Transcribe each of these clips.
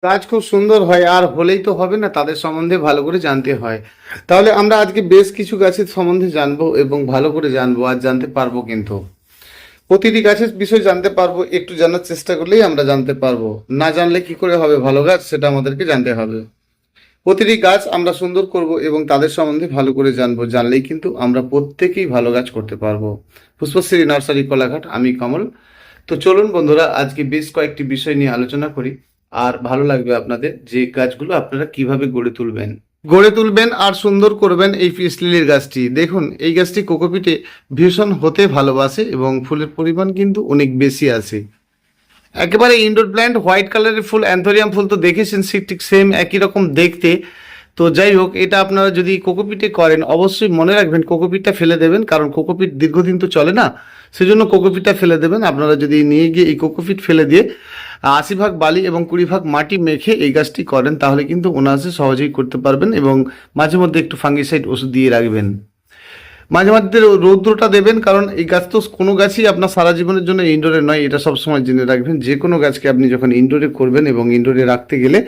গাছ খুব সুন্দর হয়, আর হলেই তো হবে না, তাদের সম্বন্ধে ভালো করে জানতে হয়। তাহলে আমরা আজকে বেশ কিছু গাছের সম্বন্ধে জানবো এবং ভালো করে জানবো আর জানতে পারবো। কিন্তু প্রতিটি গাছের বিষয় জানতে পারবো, একটু জানার চেষ্টা করলেই আমরা জানতে পারবো। না জানলে কি করে হবে ভালো গাছ, সেটা আমাদেরকে জানতে হবে। প্রতিটি গাছ আমরা সুন্দর করব এবং তাদের সম্বন্ধে ভালো করে জানবো, জানলেই কিন্তু আমরা প্রত্যেকেই ভালো গাছ করতে পারবো। পুষ্পশ্রী নার্সারি কোলাঘাট, আমি কমল। তো চলুন বন্ধুরা, আজকে বেশ কয়েকটি বিষয় নিয়ে আলোচনা করি। আর ভালো লাগবে আপনাদের যে গাছগুলো আপনারা কিভাবে গড়ে তুলবেন আর সুন্দর করবেন এই পিস লিলির গাছটি। দেখুন, এই গাছটি কোকোপিটে ভীষণ হতে ভালোবাসে এবং ফুলের পরিমাণ কিন্তু অনেক বেশি আছে। একেবারে ইনডোর প্ল্যান্ট, হোয়াইট কালারের ফুল, অ্যান্থোরিয়াম ফুল তো দেখেছেন, ঠিক সেম একই রকম দেখতে। তো যাই হোক, এটা আপনারা যদি কোকোপিটে করেন অবশ্যই মনে রাখবেন কোকোপিটটা ফেলে দেবেন, কারণ কোকোপিট দীর্ঘদিন তো চলে না, সেজন্য কোকোপিটটা ফেলে দেবেন। আপনারা যদি নিয়ে গিয়ে এই কোকোপিট ফেলে দিয়ে 80 ভাগ বালি এবং 20 ভাগ মাটি মেখে এই গাছটি করেন, তাহলে কিন্তু অনায়াসে সহজেই করতে পারবেন। এবং মাঝে মধ্যে একটু ফাঙ্গিসাইড ওষুধ দিয়ে রাখবেন। মাঝে মধ্যে রৌদ্রটা দেবেন, কারণ এই গাছ তো কোনো গাছই আপনার সারা জীবনের জন্য ইনডোরে নয়, এটা সবসময় জেনে রাখবেন। যে কোনো গাছকে আপনি যখন ইনডোরে করবেন এবং ইনডোরে রাখতে গেলে,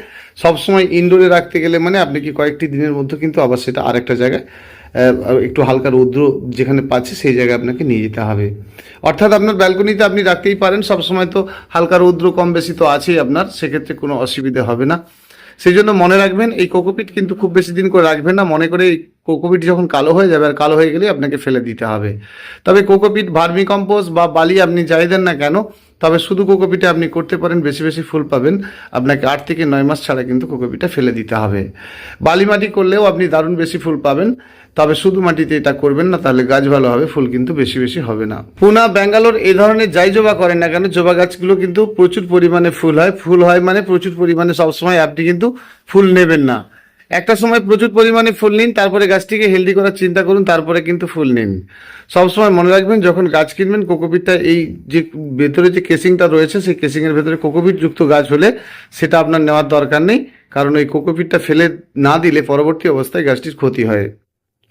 সবসময় ইনডোরে রাখতে গেলে মানে আপনি কি কয়েকটি দিনের মধ্যে কিন্তু আবার সেটা আরেকটা জায়গায় একটু হালকা রৌদ্র যেখানে পাচ্ছে সেই জায়গায় আপনাকে নিয়ে যেতে হবে। অর্থাৎ আপনার ব্যালকনিতে আপনি রাখতেই পারেন, সবসময় তো হালকা রৌদ্র কম বেশি তো আছেই আপনার, সেক্ষেত্রে কোনো অসুবিধা হবে না। সেই জন্য মনে রাখবেন এই কোকোপিট কিন্তু খুব বেশি দিন করে রাখবেন না, মনে করে এই কোকোপিট যখন কালো হয়ে যাবে, আর কালো হয়ে গেলে আপনাকে ফেলে দিতে হবে। তবে কোকোপিট, ভার্মি কম্পোস্ট বা বালি আপনি যাই দেন না কেন, তবে শুধু কোকোপিটে আপনি করতে পারেন, বেশি বেশি ফুল পাবেন। আপনাকে 8 থেকে 9 মাস ছাড়া কিন্তু কোকোপিটটা ফেলে দিতে হবে। বালি মাটি করলেও আপনি দারুণ বেশি ফুল পাবেন, তবে শুধু মাটিতে এটা করবেন না, তাহলে গাছ ভালো হবে, ফুল কিন্তু বেশি বেশি হবে না। পুনা, ব্যাঙ্গালোর এই ধরনের যাই জবা করেন না কেন, জবা গাছগুলো কিন্তু প্রচুর পরিমাণে ফুল হয় মানে প্রচুর পরিমাণে। সবসময় আপনি কিন্তু ফুল নেবেন না, একটা সময় প্রচুর পরিমাণে ফুল নিন, তারপরে গাছটিকে হেলদি করার চিন্তা করুন, তারপরে কিন্তু ফুল নিন। সবসময় মনে রাখবেন যখন গাছ কিনবেন, কোকোপিটটা এই যে ভেতরে যে কেসিংটা রয়েছে, সেই কেসিংয়ের ভেতরে কোকোপিট যুক্ত গাছ হলে সেটা আপনার নেওয়ার দরকার নেই, কারণ ওই কোকোপিটটা ফেলে না দিলে পরবর্তী অবস্থায় গাছটির ক্ষতি হয়।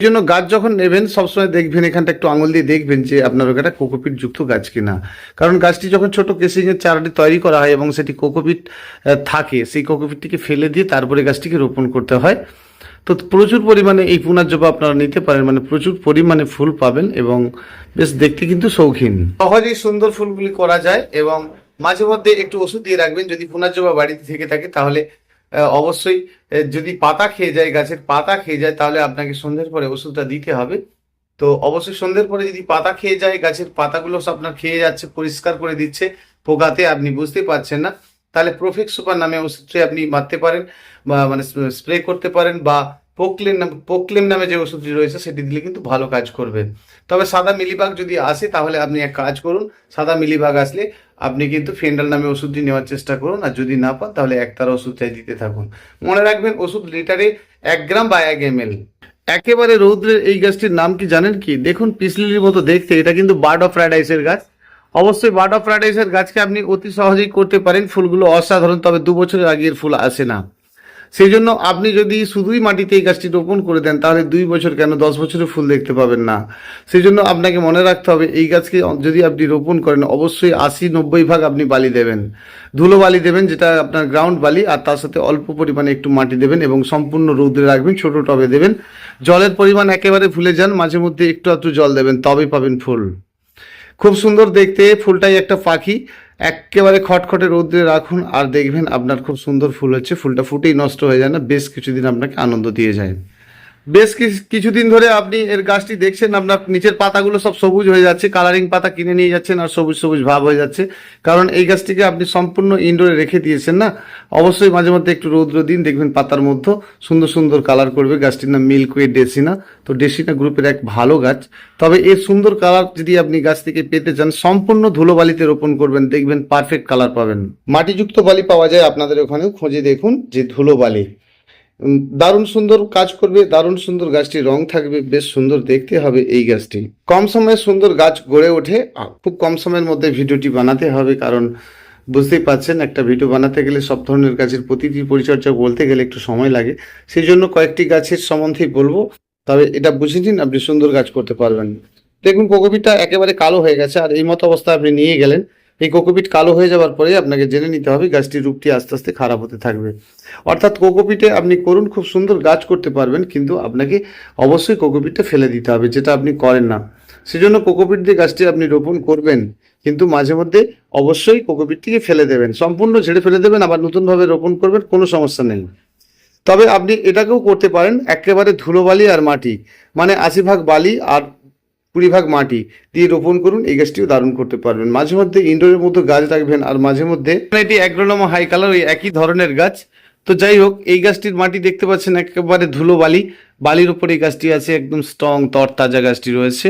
এই জন্য গাছ যখন নেবেন সবসময় দেখবেন, এখানটা একটু আঙুল দিয়ে দেখবেন যে আপনার ওখানে কোকোপিট যুক্ত গাছ কিনা। কারণ গাছটি যখন ছোট কেসিংয়ের চারাটি তৈরি করা হয় এবং সেটি কোকোপিট থাকে, সেই কোকোপিটটিকে ফেলে দিয়ে তারপরে গাছটিকে রোপণ করতে হয়। তো প্রচুর পরিমাণে এই পুনার জবা আপনারা নিতে পারেন, মানে প্রচুর পরিমাণে ফুল পাবেন এবং বেশ দেখতে কিন্তু শৌখিন। সহজেই সুন্দর ফুলগুলি করা যায় এবং মাঝে মধ্যে একটু ওষুধ দিয়ে রাখবেন। যদি পুনার জবা বাড়িতে থেকে থাকে তাহলে অবশ্যই, যদি পাতা খেয়ে যায়, গাছের পাতা খেয়ে যায়, তাহলে আপনাকে সন্ধ্যের পরে ওষুধটা দিতে হবে। তো অবশ্যই সন্ধ্যের পরে যদি পাতা খেয়ে যায়, গাছের পাতাগুলো সব আপনার খেয়ে যাচ্ছে, পরিষ্কার করে দিচ্ছে পোকাতে, আপনি বুঝতে পারছেন না, তাহলে প্রোফেক্স সুপার নামে ওষুধটি আপনি মারতে পারেন বা মানে স্প্রে করতে পারেন, বা পোকলেম নামে যে ওষুধটি রয়েছে সেটি দিলে কিন্তু ভালো কাজ করবে। তবে সাদা মিলিবাগ যদি আসে তাহলে আপনি এক কাজ করুন, সাদা মিলিবাগ আসলে আপনি কিন্তু ফেন্ডাল নামে ওষুধটি নেওয়ার চেষ্টা করুন, আর যদি না পান তাহলে একতারা ওষুধটাই দিতে থাকুন। মনে রাখবেন ওষুধ লিটারে 1 গ্রাম বা 1 ml। একেবারে রৌদ্রের এই গাছটির নাম কি জানেন কি? দেখুন, পিসলিলির মতো দেখতে, এটা কিন্তু বার্ড অফ প্যারাডাইসের গাছ। অবশ্যই বার্ড অফ প্যারাডাইসের গাছকে আপনি অতি সহজেই করতে পারেন, ফুলগুলো অসাধারণ, তবে 2 বছরের আগের ফুল আসে না। সেই জন্য আপনি যদি শুধুই মাটিতে এই গাছটি রোপণ করে দেন তাহলে 2 বছর কেন 10 বছরের ফুল দেখতে পাবেন না। সেই জন্য আপনাকে মনে রাখতে হবে এই গাছকে যদি আপনি রোপণ করেন অবশ্যই 80-90 ভাগ আপনি বালি দেবেন, ধুলো বালি দেবেন, যেটা আপনার গ্রাউন্ড বালি, আর তার সাথে অল্প পরিমাণে একটু মাটি দেবেন এবং সম্পূর্ণ রৌদ্রে রাখবেন, ছোট টবে দেবেন। জলের পরিমাণ একেবারে ভুলে যান, মাঝে মধ্যে একটু একটু জল দেবেন, তবে পাবেন ফুল। খুব সুন্দর দেখতে, ফুলটাই একটা পাখি। একেবারে খটখটে রৌদ্রে রাখুন আর দেখবেন আপনার খুব সুন্দর ফুল হচ্ছে, ফুলটা ফুটেই নষ্ট হয়ে যায় না, বেশ কিছুদিন আপনাকে আনন্দ দিয়ে যায়। বেশ কিছুদিন ধরে আপনি এর গাছটি দেখছেন, আপনার নিচের পাতাগুলো সব সবুজ হয়ে যাচ্ছে, কালারিং পাতা কিনে নিয়ে যাচ্ছেন আর সবুজ সবুজ ভাব হয়ে যাচ্ছে, কারণ এই গাছটিকে আপনি সম্পূর্ণ ইনডোরে রেখে দিয়েছেন না। অবশ্যই মাঝে মধ্যে একটু রৌদ্র দিন, দেখবেন পাতার মধ্যে সুন্দর সুন্দর কালার করবে। গাছটির নাম মিল্কওয়ে ডেসিনা। তো ডেসিনা গ্রুপের এক ভালো গাছ, তবে এর সুন্দর কালার যদি আপনি গাছ থেকে পেতে চান সম্পূর্ণ ধুলোবালিতে রোপণ করবেন, দেখবেন পারফেক্ট কালার পাবেন। মাটিযুক্ত বালি পাওয়া যায় আপনাদের ওখানেও, খুঁজে দেখুন যে ধুলোবালি, দারুণ সুন্দর কাজ করবে, দারুণ সুন্দর, গাছটি রং থাকবে, বেশ সুন্দর দেখতে হবে এই গাছটি। কম সময়ে সুন্দর গাছ গড়ে ওঠে, খুব কম সময়ের মধ্যে ভিডিওটি বানাতে হবে, কারণ বুঝতেই পারছেন একটা ভিডিও বানাতে গেলে সব ধরনের গাছের প্রতিটি পরিচর্যা বলতে গেলে একটু সময় লাগে। সেই জন্য কয়েকটি গাছের সম্বন্ধেই বলবো, তবে এটা বুঝে নিন আপনি সুন্দর গাছ করতে পারবেন। দেখুন কোকোপিটটা একেবারে কালো হয়ে গেছে, আর এই মতো অবস্থা আপনি নিয়ে গেলেন, এই কোকোপিট কালো হয়ে যাওয়ার পরে আপনাকে জেনে নিতে হবে গাছটির রূপটি আস্তে আস্তে খারাপ হতে থাকবে। অর্থাৎ কোকোপিটে আপনি করুন, খুব সুন্দর গাছ করতে পারবেন, কিন্তু আপনাকে অবশ্যই কোকোপিটটা ফেলে দিতে হবে, যেটা আপনি করেন না। সেজন্য কোকোপিট দিয়ে গাছটি আপনি রোপণ করবেন, কিন্তু মাঝে মধ্যে অবশ্যই কোকোপিটটিকে ফেলে দেবেন, সম্পূর্ণ ঝেড়ে ফেলে দেবেন, আবার নতুনভাবে রোপণ করবেন, কোনো সমস্যা নেই। তবে আপনি এটাকেও করতে পারেন একেবারে ধুলোবালি আর মাটি, মানে 80 ভাগ বালি আর 20 ভাগ মাটি দিয়ে রোপণ করুন, এই গাছটিও দারুণ করতে পারবেন। মাঝে মধ্যে ইনডোরের মতো গাছ রাখবেন, আর মাঝে মধ্যে এটি অ্যাগ্রোনোমা হাই কালার, ওই একই ধরনের গাছ। তো যাই হোক, এই গাছটির মাটি দেখতে পাচ্ছেন একেবারে ধুলো বালি, বালির উপরে এই গাছটি আছে, একদম স্ট্রং তরতাজা গাছটি রয়েছে।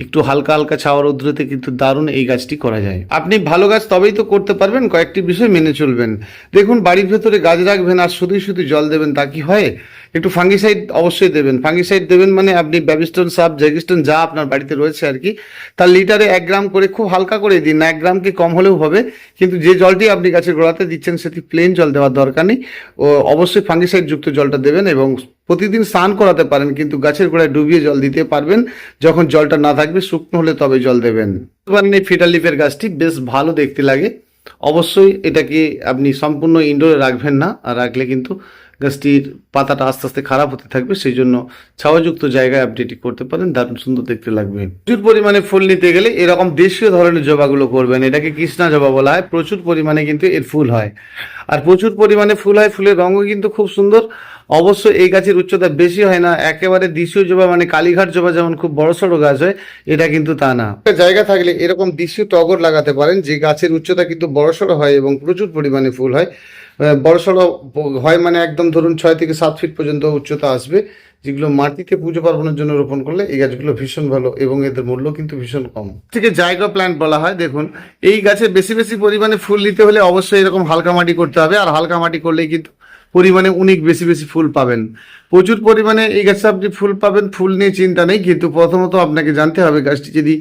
একটু হালকা হালকা ছাওয়া রৌদ্রতে কিন্তু দারুণ এই গাছটি করা যায়। আপনি ভালো গাছ তবেই তো করতে পারবেন, কয়েকটি বিষয় মেনে চলবেন। দেখুন, বাড়ির ভেতরে গাছ রাখবেন আর শুধুই শুধু জল দেবেন, তা কি হয়? একটু ফাঙ্গিসাইড অবশ্যই দেবেন। ফাঙ্গিসাইড দেবেন মানে আপনি ব্যাবিস্টন সাব, জেগিস্টন যা আপনার বাড়িতে রয়েছে আর কি, তার লিটারে 1 গ্রাম করে খুব হালকা করে দিন, না 1 গ্রামকে কম হলেও হবে। কিন্তু যে জলটি আপনি গাছের গোড়াতে দিচ্ছেন সেটি প্লেন জল দেওয়ার দরকার নেই, ও অবশ্যই ফাঙ্গিসাইড যুক্ত জলটা দেবেন। এবং প্রতিদিন স্নান করাতে পারেন, কিন্তু গাছের গোড়ায় ডুবিয়ে জল দিতে পারবেন যখন জলটা না থাকবে, শুকনো হলে তবে জল দেবেন। এই ফিটার লিফের গাছটি বেশ ভালো দেখতে লাগে। অবশ্যই এটাকে আপনি সম্পূর্ণ ইনডোরে রাখবেন না, আর রাখলে কিন্তু গাছটির পাতাটা আস্তে আস্তে খারাপ হতে থাকবে। সেই জন্য ছাওয়াযুক্ত জায়গায় আপনি এটি করতে পারেন, দারুণ সুন্দর দেখতে লাগবে। প্রচুর পরিমাণে ফুল নিতে গেলে এরকম দেশীয় ধরনের জবাগুলো করবেন, এটাকে কৃষ্ণা জবা বলা হয়। প্রচুর পরিমাণে কিন্তু এর ফুল হয়, আর প্রচুর পরিমাণে ফুল হয়, ফুলের রঙও কিন্তু খুব সুন্দর। অবশ্যই এই গাছের উচ্চতা বেশি হয় না, একেবারে দেশীয় জবা মানে কালীঘাট জবা যেমন খুব বড় সড়ো গাছ হয়, এটা কিন্তু তা না। জায়গা থাকলে এরকম দেশীয় টগর লাগাতে পারেন, যে গাছের উচ্চতা কিন্তু বড় সড়ো হয় এবং প্রচুর পরিমাণে ফুল হয়। বড় সড়ো হয় মানে একদম ধরুন 6 থেকে 7 ফিট পর্যন্ত উচ্চতা আসবে, যেগুলো মাটিতে পুজো পার্বণের জন্য রোপণ করলে এই গাছগুলো ভীষণ ভালো, এবং এদের মূল্য কিন্তু ভীষণ কম। থেকে জায়গা প্ল্যান্ট বলা হয়। দেখুন, এই গাছে বেশি বেশি পরিমাণে ফুল নিতে হলে অবশ্যই এরকম হালকা মাটি করতে হবে, আর হালকা মাটি করলেই কিন্তু পরিমাণে অনেক বেশি বেশি ফুল পাবেন। প্রচুর পরিমাণে এই গাছে আপনি ফুল পাবেন, ফুল নিয়ে চিন্তা নেই, কিন্তু প্রথমত আপনাকে জানতে হবে গাছটি যদি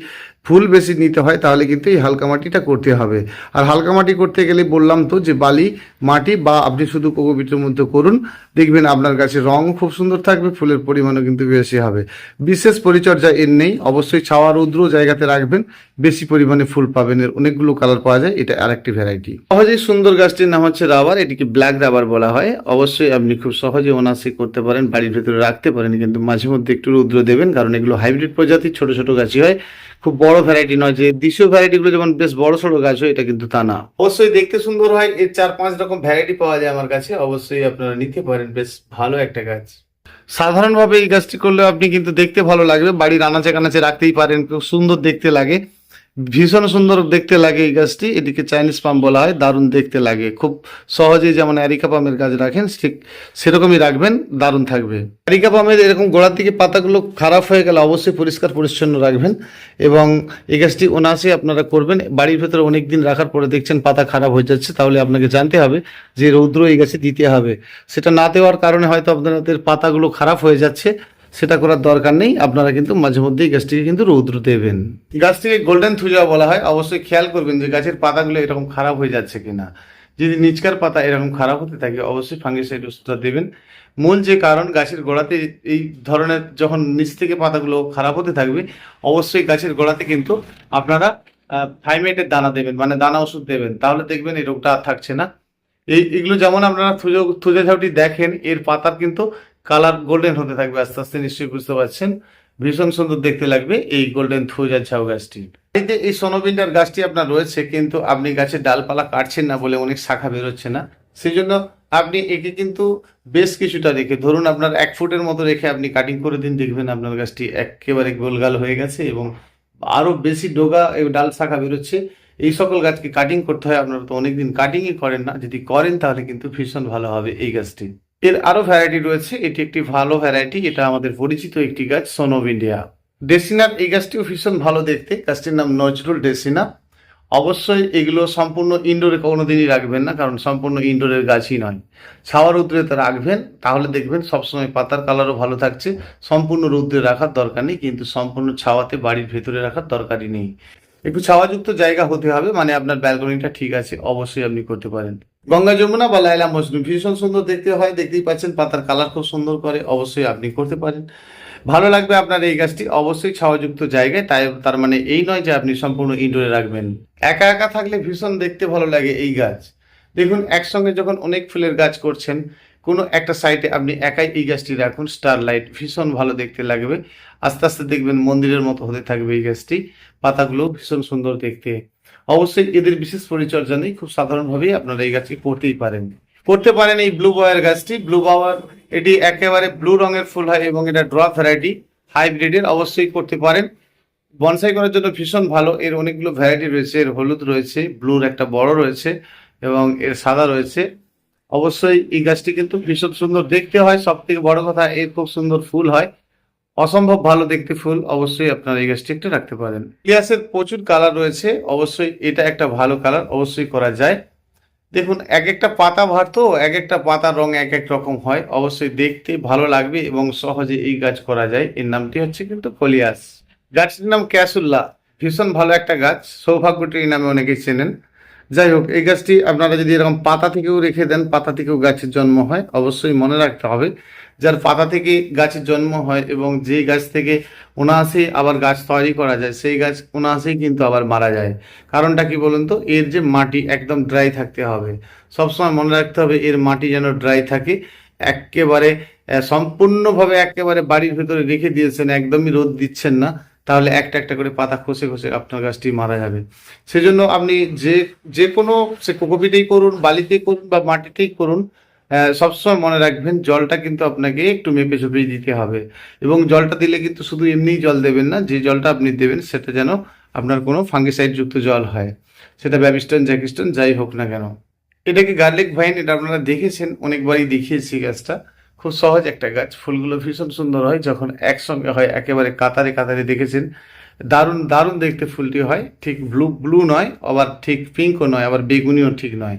ফুল বেশি নিতে হয় তাহলে কিন্তু এই হালকা মাটিটা করতে হবে। আর হালকা মাটি করতে গেলে বললাম তো যে বালি মাটি, বা আপনি শুধু কোকোপিটের মধ্যে করুন, দেখবেন আপনার গাছের রঙও খুব সুন্দর থাকবে, ফুলের পরিমাণও কিন্তু বেশি হবে। বিশেষ পরিচর্যা এর নেই, অবশ্যই ছাওয়া রৌদ্র জায়গাতে রাখবেন, বেশি পরিমাণে ফুল পাবেন। এর অনেকগুলো কালার পাওয়া যায়, এটা আরেকটি ভ্যারাইটি। সহজেই সুন্দর গাছটির নাম হচ্ছে রাবার, এটিকে ব্ল্যাক রাবার বলা হয়। অবশ্যই আপনি খুব সহজে অনায়াসে করতে পারেন, বাড়ির ভেতরে রাখতে পারেন, কিন্তু মাঝে মধ্যে একটু রৌদ্র দেবেন, কারণ এগুলো হাইব্রিড প্রজাতির ছোট ছোট গাছই হয়, খুব বড় ভ্যারাইটি নয়। যে দেশীয় ভ্যারাইটিগুলো যেমন বেশ বড় সড়ো গাছ হয়, এটা কিন্তু তা না। অবশ্যই দেখতে সুন্দর হয়, এর 4-5 রকম ভ্যারাইটি পাওয়া যায় আমার কাছে, অবশ্যই আপনারা নিতে পারেন, বেশ ভালো একটা গাছ। সাধারণভাবে এই গাছটি করলে আপনি কিন্তু দেখতে ভালো লাগবে, বাড়ির আনাচে কানাচে রাখতেই পারেন, খুব সুন্দর দেখতে লাগে, ভীষণ সুন্দর দেখতে লাগে এই গাছটি। এটিকে চাইনিজ পাম বলা হয়, দারুণ দেখতে লাগে। খুব সহজেই যেমন অ্যারিকা পামের গাছ রাখেন ঠিক সেরকমই রাখবেন, দারুণ থাকবে। অ্যারিকা পামের এরকম গোড়ার দিকে পাতাগুলো খারাপ হয়ে গেলে অবশ্যই পরিষ্কার পরিচ্ছন্ন রাখবেন, এবং এই গাছটি অনায়াসে আপনারা করবেন। বাড়ির ভেতরে অনেক দিন রাখার পরে দেখছেন পাতা খারাপ হয়ে যাচ্ছে, তাহলে আপনাকে জানতে হবে যে রৌদ্র এই গাছে দিতে হবে। সেটা না দেওয়ার কারণে হয়তো আপনাদের পাতাগুলো খারাপ হয়ে যাচ্ছে, সেটা করার দরকার নেই। আপনারা কিন্তু মাঝে মধ্যেই গাছটিকে কিন্তু রৌদ্র দেবেন। গাছটিকে গোল্ডেন থুজা বলা হয়। অবশ্যই খেয়াল করবেন যে গাছের পাতাগুলো এরকম খারাপ হয়ে যাচ্ছে কিনা। যদি নিচকার পাতা এরকম খারাপ হতে থাকে অবশ্যই ফাঙ্গিসাইড ওষুধটা দেবেন। মূল যে কারণ গাছের গোড়াতে এই ধরনের যখন নিচ থেকে পাতাগুলো খারাপ হতে থাকবে, অবশ্যই গাছের গোড়াতে কিন্তু আপনারা থাইমেটের দানা দেবেন, মানে দানা ওষুধ দেবেন, তাহলে দেখবেন এই রোগটা আর থাকছে না। এগুলো যেমন আপনারা থুজা ঝাউটি দেখেন, এর পাতার কিন্তু কালার গোল্ডেন হতে থাকবে আস্তে আস্তে, নিশ্চয়ই বুঝতে পারছেন। ভীষণ সুন্দর দেখতে লাগবে এই গোল্ডেন থুজা ঝাউ গাছটি। এই সোনোবিন্ডার গাছটি আপনার রয়েছে, কিন্তু আপনি গাছের ডালপালা কাটছেন না বলে অনেক শাখা বেরোচ্ছে না, সেই জন্য আপনি একে কিন্তু বেশ কিছুটা রেখে, ধরুন আপনার 1 ফুটের মতো রেখে আপনি কাটিং করে দিন, দেখবেন আপনার গাছটি একেবারে গোলগাল হয়ে গেছে এবং আরো বেশি ডোগা ডাল শাখা বেরোচ্ছে। এই সকল গাছকে কাটিং করতে হয়, আপনারা তো অনেকদিন কাটিংই করেন না, যদি করেন তাহলে কিন্তু ভীষণ ভালো হবে এই গাছটি। এর আরো ভ্যারাইটি রয়েছে, এটি একটি ভালো ভ্যারাইটি, এটা আমাদের পরিচিত একটি গাছ সোনোভিন্ডিয়া ডেসিনার। এই গাছটিও ভীষণ ভালো দেখতে, গাছটির নাম নজরুল ডেসিনা। অবশ্যই এগুলো সম্পূর্ণ ইনডোরে কোনোদিনই রাখবেন না, কারণ সম্পূর্ণ ইনডোরের গাছই নয়। ছাওয়া রৌদ্রে তা রাখবেন, তাহলে দেখবেন সবসময় পাতার কালারও ভালো থাকছে। সম্পূর্ণ রৌদ্রে রাখার দরকার নেই, কিন্তু সম্পূর্ণ ছাওয়াতে বাড়ির ভেতরে রাখার দরকারই নেই। একটু ছাওয়াযুক্ত জায়গা হতে হবে, মানে আপনার ব্যালকনিটা ঠিক আছে, অবশ্যই আপনি করতে পারেন। গঙ্গা যমুনা বা লাইলা মজনু ভীষণ সুন্দর দেখতে হয়, দেখতেই পাচ্ছেন পাতার কালার খুব সুন্দর করে, অবশ্যই আপনি করতে পারেন। ভালো লাগবে আপনার এই গাছটি অবশ্যই ছাওয়াযুক্ত জায়গায়, তাই তার মানে এই নয় যে আপনি সম্পূর্ণ ইনডোরে রাখবেন। একা একা থাকলে ভীষণ দেখতে ভালো লাগে এই গাছ। দেখুন একসঙ্গে যখন অনেক ফুলের গাছ করছেন, কোনো একটা সাইডে আপনি একাই এই গাছটি রাখুন, স্টারলাইট ভীষণ ভালো দেখতে লাগবে। আস্তে আস্তে দেখবেন মন্দিরের মতো হতে থাকবে এই গাছটি, পাতাগুলো ভীষণ সুন্দর দেখতে। অবশ্যই এদের বিশেষ পরিচর্যা নেই, খুব সাধারণভাবেই আপনারা এই গাছটি করতেই পারেন। করতে পারেন এই ব্লু বয়ার গাছটি। ব্লু বাওয়ার এটি একেবারে ব্লু রঙের ফুল হয় এবং এটা ড্রপ ভ্যারাইটি, হাইব্রিডের, অবশ্যই করতে পারেন। বনসাই করার জন্য ভীষণ ভালো। এর অনেকগুলো ভ্যারাইটি রয়েছে, এর হলুদ রয়েছে, ব্লুর একটা বড় রয়েছে এবং এর সাদা রয়েছে। অবশ্যই এই গাছটি কিন্তু ভীষণ সুন্দর দেখতে হয়, সব থেকে বড় কথা এর খুব সুন্দর ফুল হয়, অসম্ভব ভালো দেখতে ফুল। অবশ্যই আপনারা এই গাছটি একটা রাখতে পারেন। ইলিয়াসের প্রচুর কালার রয়েছে, অবশ্যই এটা একটা ভালো কালার, অবশ্যই করা যায়। দেখুন এক একটা পাতা ভার তো, এক একটা পাতার রং এক এক রকম হয়, অবশ্যই দেখতে ভালো লাগবে এবং সহজে এই গাছ করা যায়। এর নামটি হচ্ছে কিন্তু কলিয়াস। গাছটির নাম ক্যাসুল্লা, ভীষণ ভালো একটা গাছ, সৌভাগ্যটি এই নামে অনেকেই চেনেন। যাই হোক, এই গাছটি আপনারা যদি এরকম পাতা থেকেও রেখে দেন, পাতা থেকেও গাছের জন্ম হয়, অবশ্যই মনে রাখতে হবে যার পাতা থেকে গাছের জন্ম হয় এবং যেই গাছ থেকে অনায়াসেই আবার গাছ তৈরি করা যায়, সেই গাছ অনায়াসেই কিন্তু আবার মারা যায়। কারণটা কি বলুন তো, এর যে মাটি একদম ড্রাই থাকতে হবে, সবসময় মনে রাখতে হবে এর মাটি যেন ড্রাই থাকে। একেবারে সম্পূর্ণভাবে একেবারে বাড়ির ভেতরে রেখে দিয়েছেন, একদমই রোদ দিচ্ছেন না, তাহলে একটা একটা করে পাতা খসে খসে আপনার গাছটি মারা যাবে। সেজন্য আপনি যে যে কোনো, সে কোকোপিটেই করুন, বালিতেই করুন বা মাটিতেই করুন, সবসময় মনে রাখবেন জলটা কিন্তু আপনাকে একটু মেপে চুপে দিতে হবে। এবং জলটা দিলে কিন্তু শুধু এমনিই জল দেবেন না, যে জলটা আপনি দেবেন সেটা যেন আপনার কোনো ফাঙ্গিসাইড যুক্ত জল হয়, সেটা ব্যাবিস্টন জ্যাকিস্টন যাই হোক না কেন। এটাকে গার্লিক ভাইন, এটা আপনারা দেখেছেন, অনেকবারই দেখিয়েছি গাছটা। খুব সহজ একটা গাছ, ফুলগুলো ভীষণ সুন্দর হয় যখন একসঙ্গে হয়, একেবারে কাতারে কাতারে দেখেছেন, দারুণ দারুণ দেখতে ফুলটি হয়। ঠিক ব্লু ব্লু নয়, আবার ঠিক পিঙ্কও নয়, আবার বেগুনিও ঠিক নয়,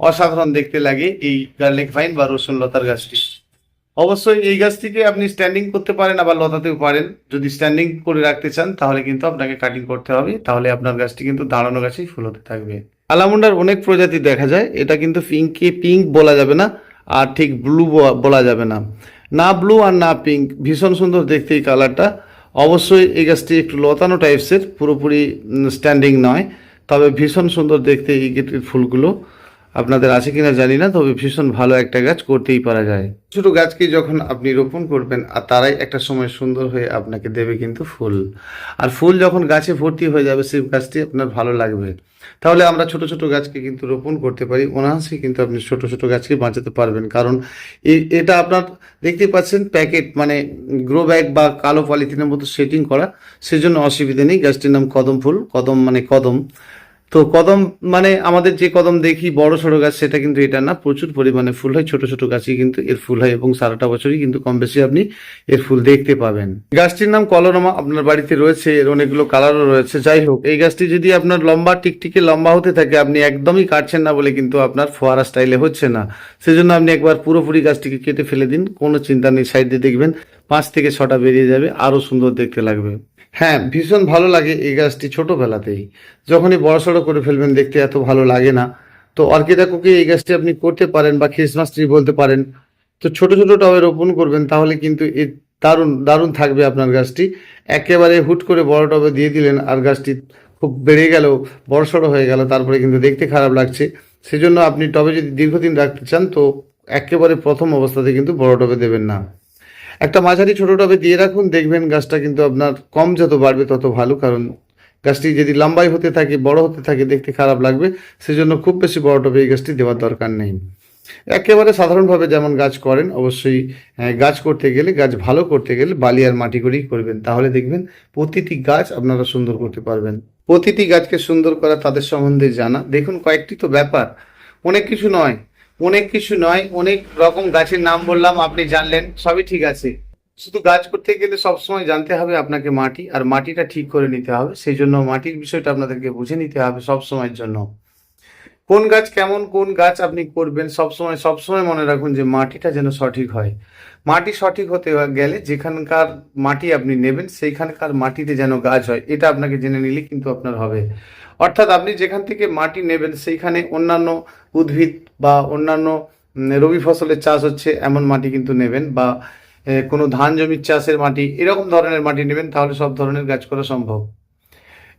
অসাধারণ দেখতে লাগে এই গার্লিক ভাইন বা রসুন লতার গাছটি। অবশ্যই এই গাছটিকে আপনি স্ট্যান্ডিং করতে পারেন, আবার লতাতেও পারেন। যদি স্ট্যান্ডিং করে রাখতে চান তাহলে কিন্তু আপনাকে কাটিং করতে হবে, তাহলে আপনার গাছটি কিন্তু দাঁড়ানো গাছেই ফুল হতে থাকবে। আলামুন্ডার অনেক প্রজাতি দেখা যায়, এটা কিন্তু পিঙ্ককে পিঙ্ক বলা যাবে না, আর ঠিক ব্লু বলা যাবে না, না ব্লু আর না পিঙ্ক, ভীষণ সুন্দর দেখতে এই কালারটা। অবশ্যই এই গাছটি একটু লতানো টাইপসের, পুরোপুরি স্ট্যান্ডিং নয়, তবে ভীষণ সুন্দর দেখতে এই গেটের ফুলগুলো। আপনাদের আছে কিনা জানি না, তবে ভীষণ ভালো একটা গাছ, করতেই পারা যায়। ছোট গাছকে যখন আপনি রোপণ করবেন আর তারাই একটা সময় সুন্দর হয়ে আপনাকে দেবে কিন্তু ফুল, আর ফুল যখন গাছে ভর্তি হয়ে যাবে সেই গাছটি আপনার ভালো লাগবে। তাহলে আমরা ছোট ছোট গাছকে কিন্তু রোপণ করতে পারি, অনায়াসেই কিন্তু আপনি ছোট ছোট গাছকে বাঁচাতে পারবেন। কারণ এটা আপনার দেখতে পাচ্ছেন প্যাকেট, মানে গ্রো ব্যাগ বা কালো পলিথিনের মতো সেটিং করা, সেজন্য অসুবিধা নেই। গাছটির নাম কদম ফুল, কদম মানে কদম। তো কদম মানে আমাদের যে কদম দেখি বড় সড়ো গাছ, সেটা কিন্তু এটা না, প্রচুর পরিমাণে ফুল হয়, ছোট ছোট গাছই কিন্তু এর ফুল হয় এবং সারাটা বছরই কিন্তু কম বেশি আপনি এর ফুল দেখতে পাবেন। গাছটির নাম কলরমা, আপনার বাড়িতে রয়েছে, এর অনেকগুলো কালারও রয়েছে। যাই হোক, এই গাছটি যদি আপনার লম্বা টিকটিকে লম্বা হতে থাকে, আপনি একদমই কাটছেন না বলে কিন্তু আপনার ফোয়ারা স্টাইলে হচ্ছে না, সেজন্য আপনি একবার পুরোপুরি গাছটিকে কেটে ফেলে দিন, কোনো চিন্তা নেই, সাইড দিয়ে দেখবেন 5 থেকে 6টা বেরিয়ে যাবে, আরো সুন্দর দেখতে লাগবে। হ্যাঁ, ভীষণ ভালো লাগে এই গাছটি ছোটবেলাতেই, যখনই বড়সড় করে ফেলবেন দেখতে এত ভালো লাগে না। তো অর্কিডা কুকি এই গাছটি আপনি করতে পারেন বা ক্রিসমাস ট্রি বলতে পারেন। তো ছোট ছোট টবে রোপণ করবেন, তাহলে কিন্তু এ দারুণ দারুণ থাকবে আপনার গাছটি। একেবারে হুট করে বড় টবে দিয়ে দিলেন আর গাছটি খুব বেড়ে গেল, বড়সড় হয়ে গেল, তারপরে কিন্তু দেখতে খারাপ লাগছে। সেজন্য আপনি টবে যদি দীর্ঘদিন রাখতে চান, তো একেবারে প্রথম অবস্থাতে কিন্তু বড় টবে দেবেন না, একটা মাঝারি ছোট টবে দিয়ে রাখুন, দেখবেন গাছটা কিন্তু আপনার কম যত বাড়বে তত ভালো। কারণ গাছটি যদি লম্বাই হতে থাকে, বড় হতে থাকে, দেখতে খারাপ লাগবে, সেজন্য খুব বেশি বড় টবে এই গাছটি দেওয়ার দরকার নেই। একেবারে সাধারণভাবে যেমন গাছ করেন, অবশ্যই গাছ করতে গেলে, গাছ ভালো করতে গেলে বালি আর মাটি করেই করবেন, তাহলে দেখবেন প্রতিটি গাছ আপনারা সুন্দর করতে পারবেন। প্রতিটি গাছকে সুন্দর করা, তাদের সম্বন্ধে জানা, দেখুন কয়েকটি তো ব্যাপার, অনেক কিছু নয়, অনেক কিছু নয়, অনেক রকম গাছের নাম বললাম, আপনি জানলেন, সবই ঠিক আছে। শুধু গাছ করতে গেলে সবসময় জানতে হবে আপনাকে মাটি, আর মাটিটা ঠিক করে নিতে হবে, সেই জন্য মাটির বিষয়টা আপনাদেরকে বুঝে নিতে হবে সব সময়ের জন্য। কোন গাছ কেমন, কোন গাছ আপনি করবেন, সবসময় সবসময় মনে রাখুন যে মাটিটা যেন সঠিক হয়। মাটি সঠিক হতে গেলে যেখানকার মাটি আপনি নেবেন সেইখানকার মাটিতে যেন গাছ হয়, এটা আপনাকে জেনে নিলে কিন্তু আপনার হবে। অর্থাৎ আপনি যেখান থেকে মাটি নেবেন সেইখানে অন্যান্য উদ্ভিদ বা অন্যান্য রবি ফসলের চাষ হচ্ছে এমন মাটি কিন্তু নেবেন, বা কোনো ধান জমির চাষের মাটি, এরকম ধরনের মাটি নেবেন, তাহলে সব ধরনের গাছ করা সম্ভব।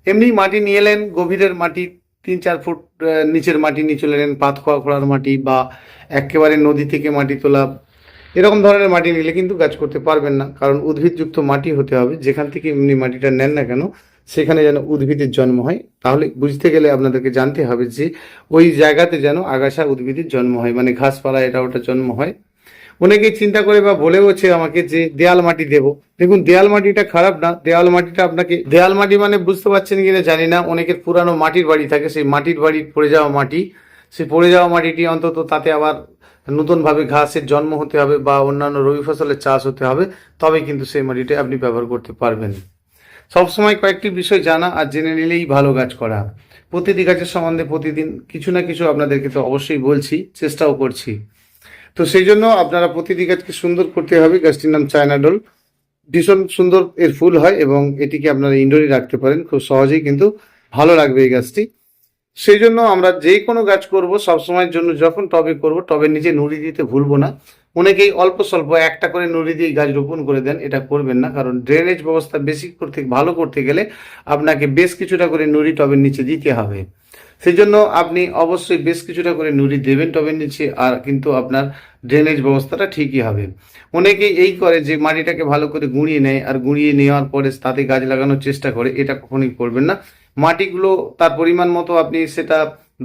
এমনি মাটি নিয়ে এলেন, গভীরের মাটি 3-4 ফুট নিচের মাটি নিয়ে চলে এলেন, পাত খোয়া খোঁড়ার মাটি বা একেবারে নদী থেকে মাটি তোলা, এরকম ধরনের মাটি নিলে কিন্তু গাছ করতে পারবেন না, কারণ উদ্ভিদযুক্ত মাটি হতে হবে। যেখান থেকে এমনি মাটিটা নেন না কেন, সেখানে যেন উদ্ভিদের জন্ম হয়। তাহলে বুঝতে গেলে আপনাদেরকে জানতে হবে যে ওই জায়গাতে যেন আগাছা উদ্ভিদের জন্ম হয়, মানে ঘাসপালা এটা ওটা জন্ম হয়। অনেকেই চিন্তা করে বা বলেওছে আমাকে যে দেয়াল মাটি দেবো। দেখুন, দেয়াল মাটিটা খারাপ না। দেয়াল মাটিটা আপনাকে, দেয়াল মাটি মানে বুঝতে পারছেন কিনা জানি না, অনেকের পুরানো মাটির বাড়ি থাকে, সেই মাটির বাড়ি পড়ে যাওয়া মাটি, সেই পড়ে যাওয়া মাটিটি অন্তত তাতে আবার নতুনভাবে ঘাসের জন্ম হতে হবে বা অন্যান্য রবি ফসলের চাষ হতে হবে, তবে কিন্তু সেই মাটিটা আপনি ব্যবহার করতে পারবেন। সবসময় কয়েকটি বিষয় জানা আর জেনে নিলেই ভালো গাছ করা। প্রতিটি গাছের সম্বন্ধে প্রতিদিন কিছু না কিছু আপনাদেরকে তো অবশ্যই বলছি, চেষ্টাও করছি। তো সেই জন্য আপনারা প্রতিটি গাছকে সুন্দর করতে হবে। গাছটির নাম চায়না ডোল, ভীষণ সুন্দর এর ফুল হয় এবং এটিকে আপনারা ইনডোরে রাখতে পারেন, খুব সহজেই কিন্তু ভালো লাগবে এই গাছটি। সেই জন্য আমরা যে কোনো গাছ করব সবসময়ের জন্য, যখন টবে করব টবের নিচে নুড়ি দিতে ভুলবো না। অনেকেই অল্প স্বল্প একটা করে নুড়ি দিয়ে গাছ রোপণ করে দেন, এটা করবেন না, কারণ ড্রেনেজ ব্যবস্থা বেশি করতে, ভালো করতে গেলে আপনাকে বেশ কিছুটা করে নুড়ি টবের নিচে দিতে হবে। সেই জন্য আপনি অবশ্যই বেশ কিছুটা করে নুড়ি দেবেন টবের নিচে, আর কিন্তু আপনার ড্রেনেজ ব্যবস্থাটা ঠিকই হবে। অনেকেই এই করে যে মাটিটাকে ভালো করে গুঁড়িয়ে নেয়, আর গুঁড়িয়ে নেওয়ার পরে তাতে গাছ লাগানোর চেষ্টা করে, এটা কখনোই করবেন না। মাটিগুলো তার পরিমাণ মতো আপনি সেটা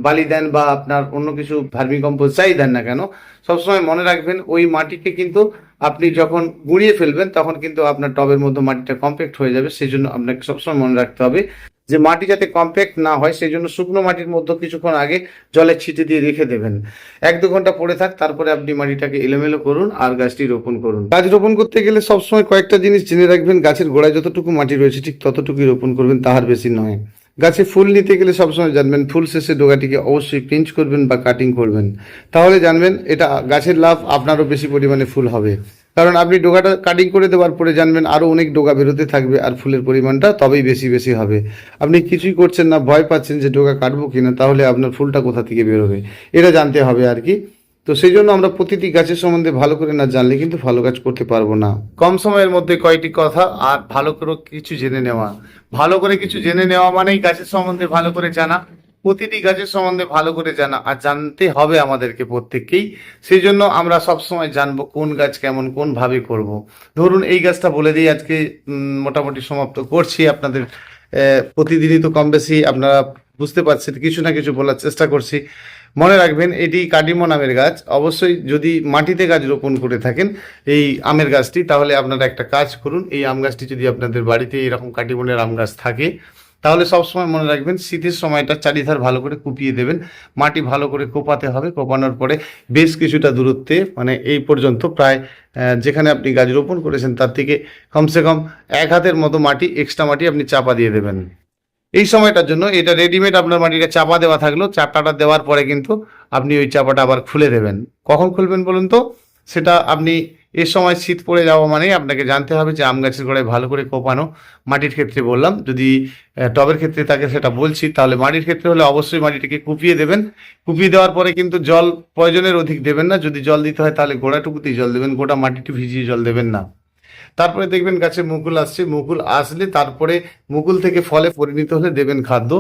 বালি দেন বা আপনার অন্য কিছু ভার্মিকম্পোস্ট যাই দেন না কেন, সবসময় মনে রাখবেন ওই মাটিকে কিন্তু আপনি যখন গুঁড়িয়ে ফেলবেন তখন কিন্তু আপনার টবের মধ্যে মাটিটা কম্প্যাক্ট হয়ে যাবে। সেই জন্য আপনাকে সবসময় মনে রাখতে হবে যে মাটি যাতে কম্প্যাক্ট না হয়, সেই জন্য শুকনো মাটির মধ্যে কিছুক্ষণ আগে জলে ছিটে দিয়ে রেখে দেবেন। 1-2 ঘন্টা পড়ে থাক, তারপরে আপনি মাটিটাকে এলোমেলো করুন আর গাছটি রোপণ করুন। গাছ রোপণ করতে গেলে সবসময় কয়েকটা জিনিস জেনে রাখবেন। গাছের গোড়ায় যতটুকু মাটি রয়েছে ঠিক ততটুকুই রোপণ করবেন, তাহার বেশি নয়। গাছে ফুল নিতে গেলে সবসময় জানবেন ফুল শেষে ডোগাটিকে অবশ্যই পিঞ্চ করবেন বা কাটিং করবেন, তাহলে জানবেন এটা গাছের লাভ, আপনারও বেশি পরিমাণে ফুল হবে। কারণ আপনি ডোগাটা কাটিং করে দেওয়ার পরে জানবেন আরও অনেক ডোগা বেরোতে থাকবে আর ফুলের পরিমাণটা তবেই বেশি বেশি হবে। আপনি কিছুই করছেন না, ভয় পাচ্ছেন যে ডোগা কাটবো কিনা, তাহলে আপনার ফুলটা কোথা থেকে বেরোবে, এটা জানতে হবে আর কি। তো সেই জন্য আমরা প্রতিটি গাছের সম্বন্ধে ভালো করে না জানলে কিন্তু ভালো কাজ করতে পারবো না। কম সময়ের মধ্যে কয়টি কথা আর ভালো করে কিছু জেনে নেওয়া। ভালো করে কিছু জেনে নেওয়া মানেই গাছের সম্বন্ধে ভালো করে জানা, প্রতিটি গাছের সম্বন্ধে ভালো করে জানা, আর জানতে হবে আমাদেরকে প্রত্যেককেই। সেই জন্য আমরা সবসময় জানবো কোন গাছ কেমন, কোন ভাবে করব। ধরুন এই গাছটা বলে দিই, আজকে মোটামুটি সমাপ্ত করছি। আপনাদের প্রতিদিনই তো কম বেশি আপনারা বুঝতে পারছেন, কিছু না কিছু বলার চেষ্টা করছি। মনে রাখবেন এটি কাটিমন আমের গাছ। অবশ্যই যদি মাটিতে গাছ রোপণ করে থাকেন এই আমের গাছটি, তাহলে আপনারা একটা কাজ করুন, এই আম গাছটি যদি আপনাদের বাড়িতে এরকম কাটিমনের আম গাছ থাকে, তাহলে সবসময় মনে রাখবেন শীতের সময়টা চারিধার ভালো করে কুপিয়ে দেবেন। মাটি ভালো করে কোপাতে হবে, কোপানোর পরে বেশ কিছুটা দূরত্বে, মানে এই পর্যন্ত প্রায় যেখানে আপনি গাছ রোপণ করেছেন তার থেকে কমসে কম 1 হাতের মতো মাটি, এক্সট্রা মাটি আপনি চাপা দিয়ে দেবেন এই সময়টার জন্য। এটা রেডিমেড আপনার মাটিটা চাপা দেওয়া থাকলো, চাপাটা দেওয়ার পরে কিন্তু আপনি ওই চাপাটা আবার খুলে দেবেন। কখন খুলবেন বলুন তো? সেটা আপনি এ সময় শীত পড়ে যাওয়া মানেই আপনাকে জানতে হবে যে আম গাছের গোড়ায় ভালো করে কোপানো। মাটির ক্ষেত্রে বললাম, যদি টবের ক্ষেত্রে থাকে সেটা বলছি, তাহলে মাটির ক্ষেত্রে হলে অবশ্যই মাটিটিকে কুপিয়ে দেবেন। কুপিয়ে দেওয়ার পরে কিন্তু জল প্রয়োজনের অধিক দেবেন না। যদি জল দিতে হয় তাহলে গোড়াটুকুতেই জল দেবেন, গোটা মাটিটি ভিজিয়ে জল দেবেন না। তারপরে দেখবেন গাছে মুকুল আসছে, মুকুল আসলে তারপরে মুকুল থেকে ফলে পরিণত হলে দেবেন খাদ্য।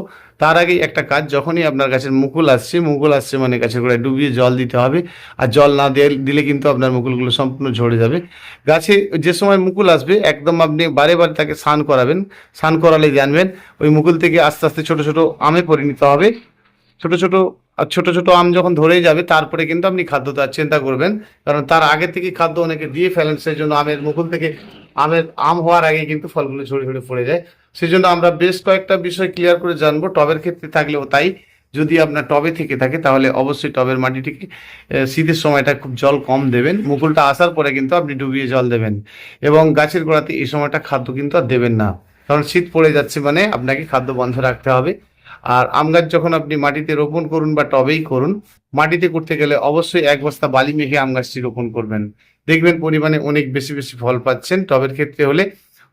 তার আগে একটা কাজ, যখনই আপনার গাছের মুকুল আসছে মানে গাছের গোড়ায় ডুবিয়ে জল দিতে হবে। আর জল না দিলে কিন্তু আপনার মুকুলগুলো সম্পূর্ণ ঝরে যাবে। গাছে যে সময় মুকুল আসবে একদম আপনি বারে বারে তাকে স্নান করাবেন। স্নান করালে জানবেন ওই মুকুল থেকে আস্তে আস্তে ছোট ছোট আমে পরিণত হবে। ছোট ছোট ছোট ছোট আম যখন ধরেই যাবে তারপরে কিন্তু আপনি খাদ্য দেওয়ার চিন্তা করবেন, কারণ তার আগে থেকে খাদ্য অনেকে দিয়ে ফেলেন। সেই জন্য আমের মুকুল থেকে আম হওয়ার আগে কিন্তু ফলগুলো ঝরে ঝরে পড়ে যায়। সেই জন্য আমরা বেশ কয়েকটা বিষয় ক্লিয়ার করে জানবো। টবের ক্ষেত্রে থাকলেও তাই, যদি আপনার টবে থেকে থাকে তাহলে অবশ্যই টবের মাটিটিকে শীতের সময়টা খুব জল কম দেবেন। মুকুলটা আসার পরে কিন্তু আপনি ডুবিয়ে জল দেবেন, এবং গাছের গোড়াতে এই সময়টা খাদ্য কিন্তু আর দেবেন না, কারণ শীত পড়ে যাচ্ছে মানে আপনাকে খাদ্য বন্ধ রাখতে হবে। আর আম গাছ যখন আপনি মাটিতে রোপণ করুন বা টবেই করুন, মাটিতে করতে গেলে অবশ্যই 1 বস্তা বালি মেখে আম গাছটি রোপণ করবেন। দেখবেন পরিমাণে অনেক বেশি বেশি ফল পাচ্ছেন। টবের ক্ষেত্রে হলে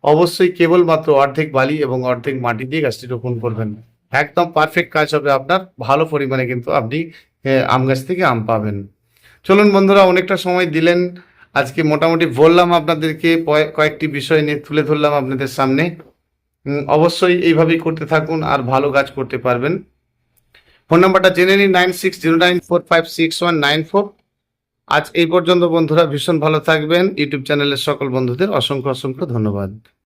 অবশ্যই কেবলমাত্র অর্ধেক বালি এবং অর্ধেক মাটি দিয়ে গাছটি রোপণ করবেন। একদম পারফেক্ট কাজ হবে আপনার, ভালো পরিমাণে কিন্তু আপনি আম গাছ থেকে আম পাবেন। চলুন বন্ধুরা, অনেকটা সময় দিলেন আজকে মোটামুটি বললাম আপনাদেরকে, কয়েকটি বিষয় নিয়ে তুলে ধরলাম আপনাদের সামনে। অবশ্যই এইভাবেই করতে থাকুন আর ভালো কাজ করতে পারবেন। ফোন নাম্বারটা জেনে নিন 9609456194। আজ এই পর্যন্ত বন্ধুরা, ভীষণ ভালো থাকবেন। ইউটিউব চ্যানেলের সকল বন্ধুদের অসংখ্য অসংখ্য ধন্যবাদ।